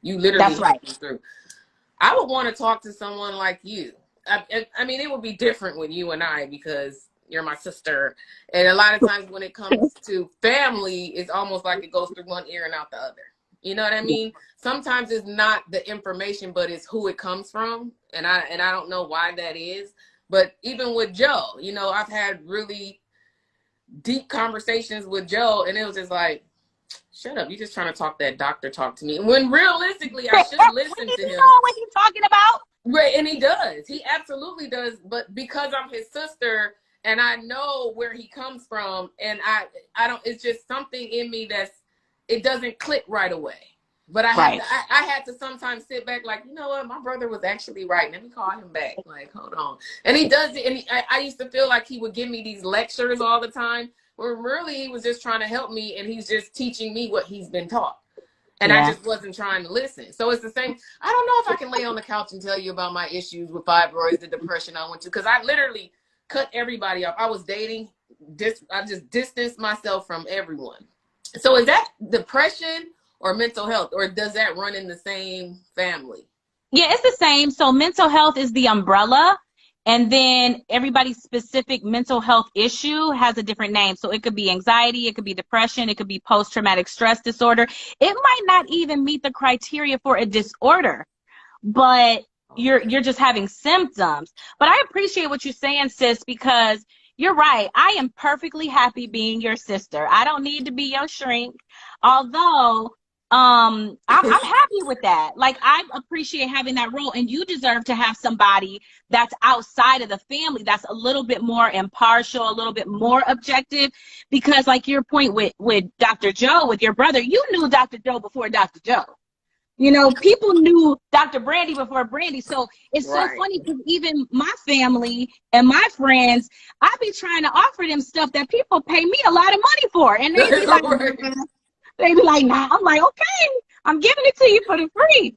You literally That's help right. them through. I would want to talk to someone like you. I mean, it would be different with you and I because you're my sister. And a lot of times when it comes to family, it's almost like it goes through one ear and out the other. You know what I mean? Sometimes it's not the information, but it's who it comes from. And I don't know why that is. But even with Joe, you know, I've had really deep conversations with Joe, and it was just like, shut up, you just trying to talk that doctor talk to me. When realistically, I should listen to You him. know what he's talking about? Right, and he does. He absolutely does. But because I'm his sister and I know where he comes from, and I don't, it's just something in me it doesn't click right away. But Right. I had to sometimes sit back like, you know what, my brother was actually right. Let me call him back. Like, hold on. And he does it. And I used to feel like he would give me these lectures all the time, where really he was just trying to help me, and he's just teaching me what he's been taught. And I just wasn't trying to listen. So it's the same. I don't know if I can lay on the couch and tell you about my issues with fibroids, the depression I went to, because I literally cut everybody off. I was dating. I just distanced myself from everyone. So is that depression or mental health, or does that run in the same family? Yeah, it's the same. So mental health is the umbrella. And then everybody's specific mental health issue has a different name. So it could be anxiety, it could be depression, it could be post-traumatic stress disorder. It might not even meet the criteria for a disorder, but you're just having symptoms. But I appreciate what you're saying, sis, because you're right. I am perfectly happy being your sister. I don't need to be your shrink. Although I'm happy with that. Like, I appreciate having that role, and you deserve to have somebody that's outside of the family that's a little bit more impartial, a little bit more objective, because like your point with Dr. Joe, with your brother, you knew Dr. Joe before Dr. Joe. You know, people knew Dr. Brandy before Brandy. So it's so Right. funny because even my family and my friends, I be trying to offer them stuff that people pay me a lot of money for. And they be like, Right. they be like, nah. I'm like, okay, I'm giving it to you for the free.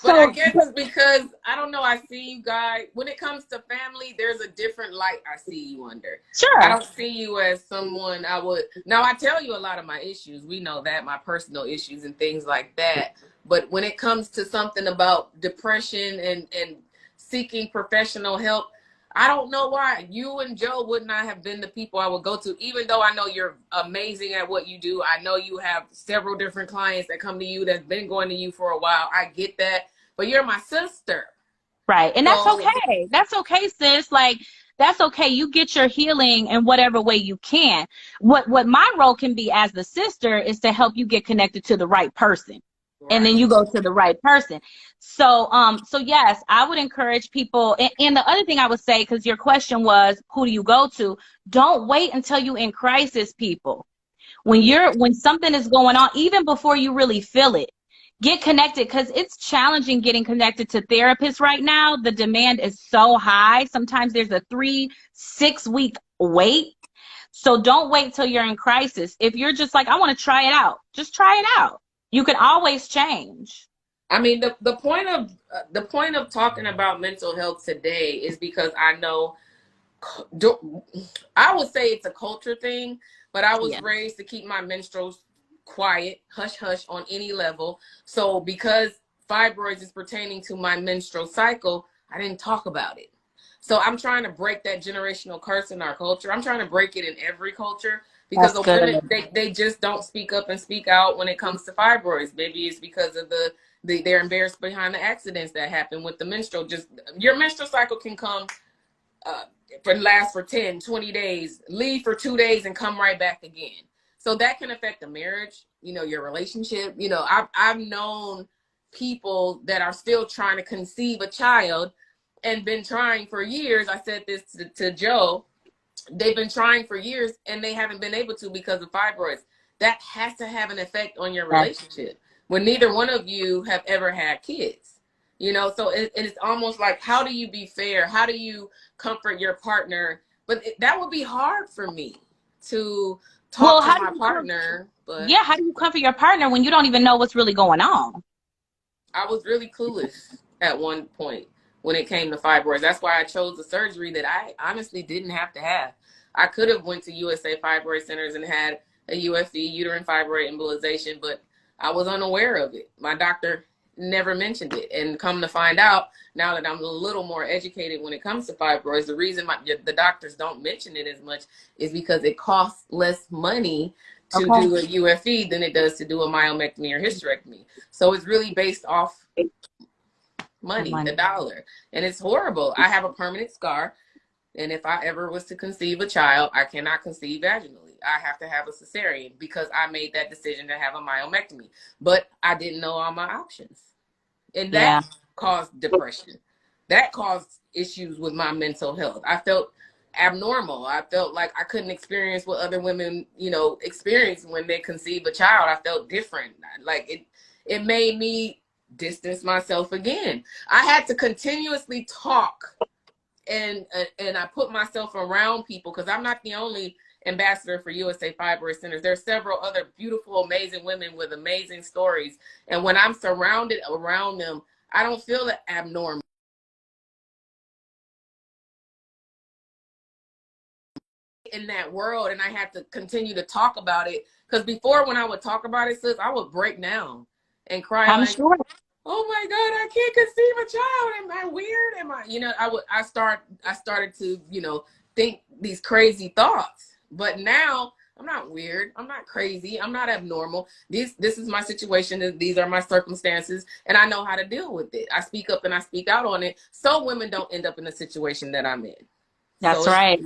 But I So guess it's because, I don't know, I see you guys, when it comes to family, there's a different light I see you under. I sure. don't see you as someone I would, now I tell you a lot of my issues. We know that, my personal issues and things like that. But when it comes to something about depression and seeking professional help, I don't know why you and Joe would not have been the people I would go to, even though I know you're amazing at what you do. I know you have several different clients that come to you that's been going to you for a while. I get that, but you're my sister. Right. And that's So, okay. That's okay, sis. Like, that's okay. You get your healing in whatever way you can. What my role can be as the sister is to help you get connected to the right person. And then right. you go to the right person. So yes, I would encourage people. And the other thing I would say, because your question was, who do you go to? Don't wait until you in crisis, people. When something is going on, even before you really feel it, get connected, because it's challenging getting connected to therapists right now. The demand is so high. Sometimes there's a 3-6 week wait. So don't wait till you're in crisis. If you're just like, I want to try it out, just try it out. You can always change. I mean, the point of talking about mental health today is because I know, I would say it's a culture thing, but I was Yeah. raised to keep my menstruals quiet, hush hush on any level. So because fibroids is pertaining to my menstrual cycle, I didn't talk about it. So I'm trying to break that generational curse in our culture. I'm trying to break it in every culture, because That's the good. women, they just don't speak up and speak out when it comes to fibroids. Maybe it's because of they're embarrassed behind the accidents that happen with the menstrual. Just your menstrual cycle can come uh, last for 10, 20 days, leave for 2 days and come right back again. So that can affect the marriage, you know, your relationship. You know, I've known people that are still trying to conceive a child and been trying for years. I said this to Joe. They've been trying for years and they haven't been able to because of fibroids. That has to have an effect on your relationship when neither one of you have ever had kids. You know, so it's almost like, how do you be fair? How do you comfort your partner? But that would be hard for me to Well, talk to my partner. But how do you comfort your partner when you don't even know what's really going on? I was really clueless at one point when it came to fibroids. That's why I chose the surgery that I honestly didn't have to have. I could have went to USA Fibroid Centers and had a UFE, uterine fibroid embolization, but I was unaware of it. My doctor never mentioned it. And come to find out, now that I'm a little more educated when it comes to fibroids, the reason the doctors don't mention it as much is because it costs less money to do a UFE than it does to do a myomectomy or hysterectomy. So it's really based off money, the dollar. And it's horrible. I have a permanent scar. And if I ever was to conceive a child, I cannot conceive vaginally. I have to have a cesarean because I made that decision to have a myomectomy. But I didn't know all my options. And that caused depression. That caused issues with my mental health. I felt abnormal. I felt like I couldn't experience what other women, you know, experience when they conceive a child. I felt different. Like it made me distance myself again. I had to continuously talk. And I put myself around people because I'm not the only ambassador for USA Fibroid Centers. There are several other beautiful, amazing women with amazing stories. And when I'm surrounded around them, I don't feel abnormal in that world. And I had to continue to talk about it because before, when I would talk about it, sis, I would break down and cry. I'm sure. Oh my God, I can't conceive a child. Am I weird? Am I, you know, I started to, you know, think these crazy thoughts. But now I'm not weird. I'm not crazy. I'm not abnormal. This is my situation. These are my circumstances, and I know how to deal with it. I speak up and I speak out on it so women don't end up in the situation that I'm in. That's right.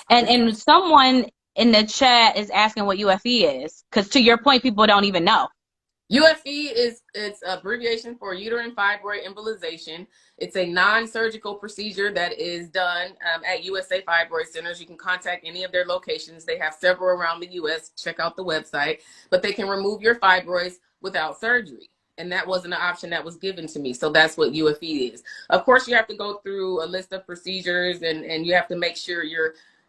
And someone in the chat is asking what UFE is, because to your point, people don't even know. UFE it's abbreviation for uterine fibroid embolization. It's a non-surgical procedure that is done at USA Fibroid Centers. You can contact any of their locations. They have several around the U.S. Check out the website. But they can remove your fibroids without surgery. And that wasn't an option that was given to me. So that's what UFE is. Of course, you have to go through a list of procedures and you have to make sure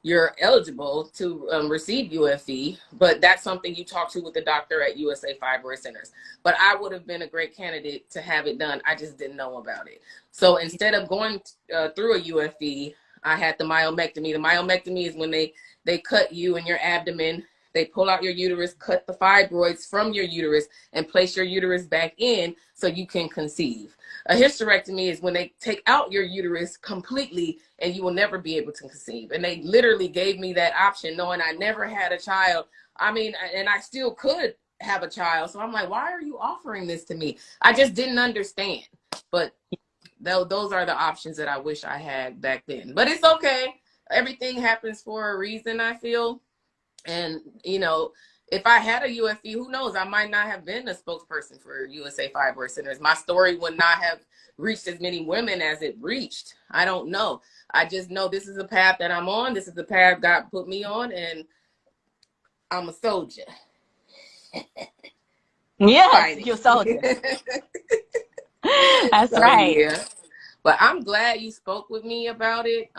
you're eligible to receive UFE, but that's something you talk to with the doctor at USA Fibroid Centers. But I would have been a great candidate to have it done. I just didn't know about it. So instead of going through a UFE, I had the myomectomy. The myomectomy is when they cut you in your abdomen. They pull out your uterus, cut the fibroids from your uterus, and place your uterus back in so you can conceive. A hysterectomy is when they take out your uterus completely and you will never be able to conceive. And they literally gave me that option knowing I never had a child. I mean, and I still could have a child. So I'm like, why are you offering this to me? I just didn't understand. But those are the options that I wish I had back then. But it's okay. Everything happens for a reason, I feel. And, you know, if I had a UFE, who knows? I might not have been a spokesperson for USA Fibroid Centers. My story would not have reached as many women as it reached. I don't know. I just know this is the path that I'm on. This is the path God put me on, and I'm a soldier. Yes, you're a soldier. That's right. Yeah. But I'm glad you spoke with me about it.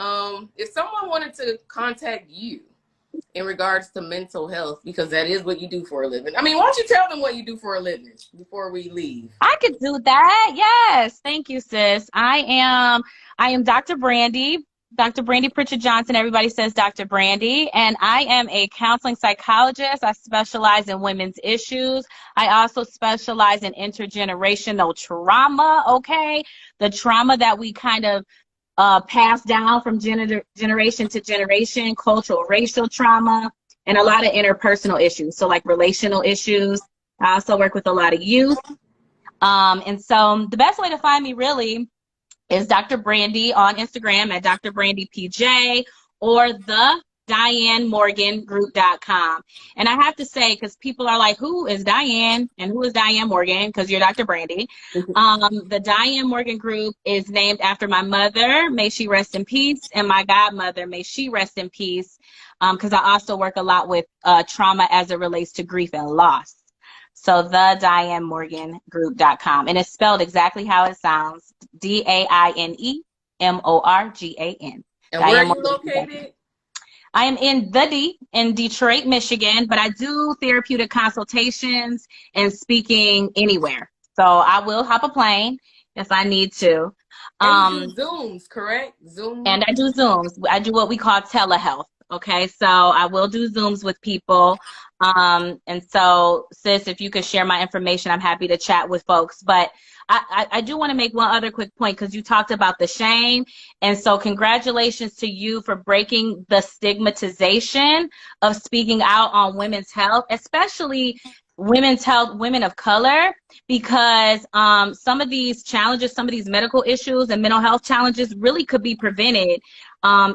If someone wanted to contact you in regards to mental health, because that is what you do for a living. I mean, why don't you tell them what you do for a living before we leave? I could do that. Yes. Thank you, sis. I am Dr. Brandy Pritchard Johnson. Everybody says Dr. Brandy. And I am a counseling psychologist. I specialize in women's issues. I also specialize in intergenerational trauma. Okay. The trauma that we kind of passed down from generation to generation, cultural, racial trauma, and a lot of interpersonal issues. So like relational issues. I also work with a lot of youth. And so the best way to find me really is Dr. Brandy on Instagram at Dr. Brandy PJ or the DianeMorganGroup.com. And I have to say, because people are like, who is Diane and who is Diane Morgan? Because you're Dr. Brandy. The Diane Morgan Group is named after my mother, may she rest in peace, and my godmother, may she rest in peace, because I also work a lot with trauma as it relates to grief and loss. So the DianeMorganGroup.com. And it's spelled exactly how it sounds, DaineMorgan. And where are you located? I am in Detroit, Michigan, but I do therapeutic consultations and speaking anywhere. So I will hop a plane if I need to. And you do Zooms, correct? Zoom. And I do Zooms. I do what we call telehealth. Okay, so I will do Zooms with people. And so, sis, if you could share my information, I'm happy to chat with folks. But I do want to make one other quick point because you talked about the shame. And so, congratulations to you for breaking the stigmatization of speaking out on women's health, especially women's health, women of color, because some of these challenges, some of these medical issues and mental health challenges really could be prevented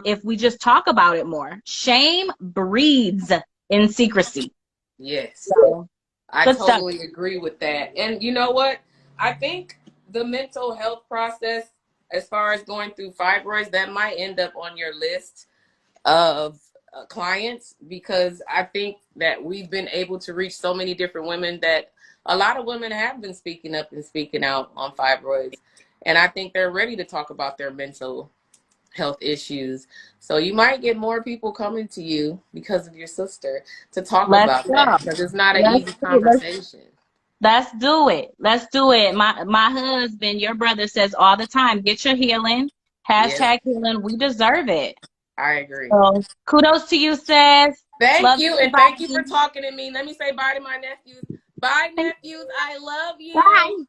if we just talk about it more. Shame breeds in secrecy. Yes. So, I good stuff. totally agree with that. And you know what? I think the mental health process, as far as going through fibroids, that might end up on your list of clients, because I think that we've been able to reach so many different women that a lot of women have been speaking up and speaking out on fibroids. And I think they're ready to talk about their mental health issues. So you might get more people coming to you because of your sister to talk Let's about go. that, because it's not an Let's easy do it. conversation. Let's do it. Let's do it. My husband, your brother, says all the time, get your healing. Yes, Hashtag healing. We deserve it. I agree. So kudos to you, sis. Thank Love you, and thank you for everybody. talking to me. Let me say bye to my nephews. Bye, nephews. I love you. Bye. And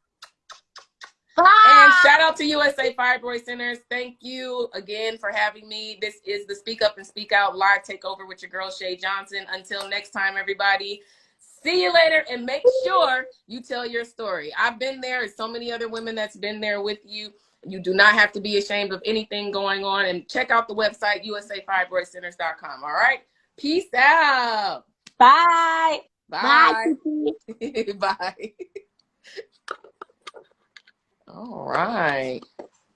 Bye. shout out to USA Fibroid Centers. Thank you again for having me. This is the Speak Up and Speak Out live takeover with your girl, Shay Johnson. Until next time, everybody. See you later, and make sure you tell your story. I've been there. There's so many other women that's been there with you. You do not have to be ashamed of anything going on. And check out the website, usafibroidcenters.com. All right? Peace out. Bye. Bye. Bye. Bye. All right.